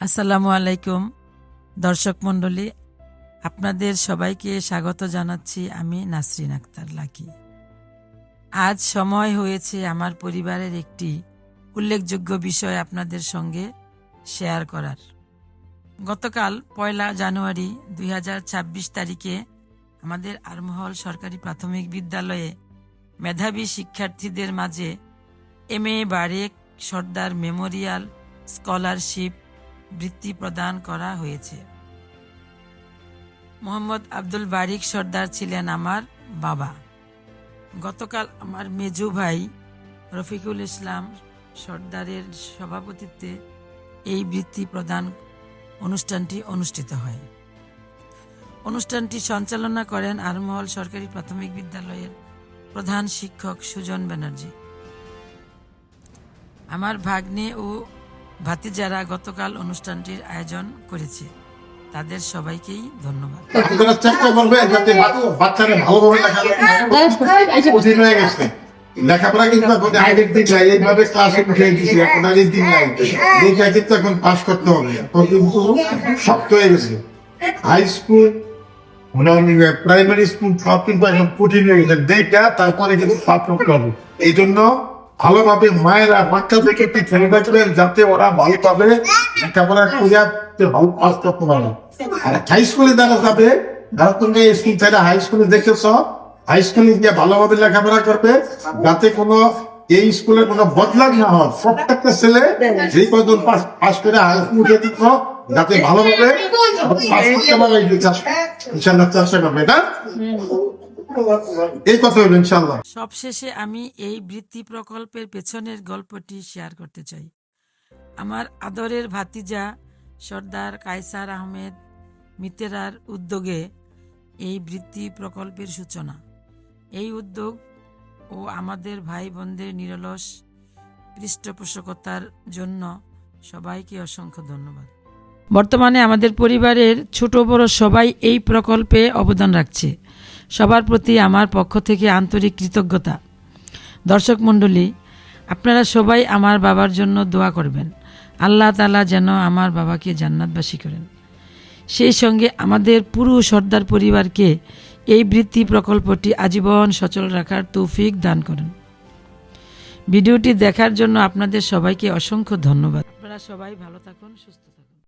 আসসালামু আলাইকুম দর্শক মণ্ডলী, আপনাদের সবাইকে স্বাগত জানাচ্ছি। আমি নাসরিন আক্তার লাকি। আজ সময় হয়েছে আমার পরিবারের একটি উল্লেখযোগ্য বিষয় আপনাদের সঙ্গে শেয়ার করার। গতকাল 1 জানুয়ারি 2026 তারিখে আমাদের আরমহল সরকারি প্রাথমিক বিদ্যালয়ে মেধাবী শিক্ষার্থীদের মাঝে MA বারেক সর্দার মেমোরিয়াল স্কলারশিপ বৃত্তি প্রদান করা হয়েছে। মোহাম্মদ আব্দুল বারিক সর্দার ছিলেন আমার বাবা। গতকাল আমার মেজু ভাই রফিকুল ইসলাম সর্দারের সভাপতিত্বে এই বৃত্তি প্রদান অনুষ্ঠানটি অনুষ্ঠিত হয়। অনুষ্ঠানটি সঞ্চালনা করেন আরমহল সরকারি প্রাথমিক বিদ্যালয়ের প্রধান শিক্ষক সুজন ব্যানার্জি। আমার ভাগ্নে ও ভাতিজারা গতকাল অনুষ্ঠানটির আয়োজন করেছে, তাদের সবাইকেই ধন্যবাদ। আপনারা চেষ্টা করবেন যাতে বাচ্চারা ভালোভাবে কঠিন হয়ে গেছে লেখাপড়া, কিন্তু এখন আগের দিন নাই, এইভাবে ক্লাসে উঠে দিচ্ছি, এখন আগের দিন নাই, দেখে কিন্তু এখন পাস করতে হবে, এখন কিন্তু শক্ত হয়ে গেছে। হাই স্কুল প্রাইমারি স্কুল সব কিন্তু এখন কঠিন হয়ে গেছে, দেখা তারপরে কিন্তু পাস করতে হবে। এই জন্য ভালোভাবে মায়েরা বাচ্চা থেকে একটু খেলে রাখবেন যাতে ওরা ভালোভাবে লেখাপড়া করে ভালো পাস করতে পারে। আর হাই স্কুলে দেখা যাবে, যারা তুমি স্কুল থেকে হাই স্কুলে দেখেছ, হাই স্কুলে গিয়ে ভালোভাবে লেখাপড়া করবে যাতে কোনো এই স্কুলে কোনো বদলাম না হয়। প্রত্যেকটা ছেলে যেই কজন পাস করে হাই স্কুল উঠে দিচ্ছ যাতে ভালোভাবে পাস করতে পারে, ইনশাল্লাহ চেষ্টা করবে। এটা এই কথা হইল ইনশাল্লাহ। সবশেষে আমি এই বৃত্তি প্রকল্পের পেছনের গল্পটি শেয়ার করতে চাই। আমার আদরের ভাতিজা সর্দার কায়সার আহমেদ মিতেরার উদ্যোগে এই বৃত্তি প্রকল্পের সূচনা। এই উদ্যোগ ও আমাদের ভাই বোনদের নিরলস পৃষ্ঠপোষকতার জন্য সবাইকে অসংখ্য ধন্যবাদ। বর্তমানে আমাদের পরিবারের ছোট বড় সবাই এই প্রকল্পে অবদান রাখছে। সবার প্রতি আমার পক্ষ থেকে আন্তরিক কৃতজ্ঞতা। দর্শক মণ্ডলী, আপনারা সবাই আমার বাবার জন্য দোয়া করবেন, আল্লাহ তাআলা যেন আমার বাবাকে জান্নাতবাসী করেন। সেই সঙ্গে আমাদের পুরো সর্দার পরিবারকে এই বৃত্তি প্রকল্পটি আজীবন সচল রাখার তৌফিক দান করেন। ভিডিওটি দেখার জন্য আপনাদের সবাইকে অসংখ্য ধন্যবাদ। আপনারা সবাই ভালো থাকুন, সুস্থ থাকুন।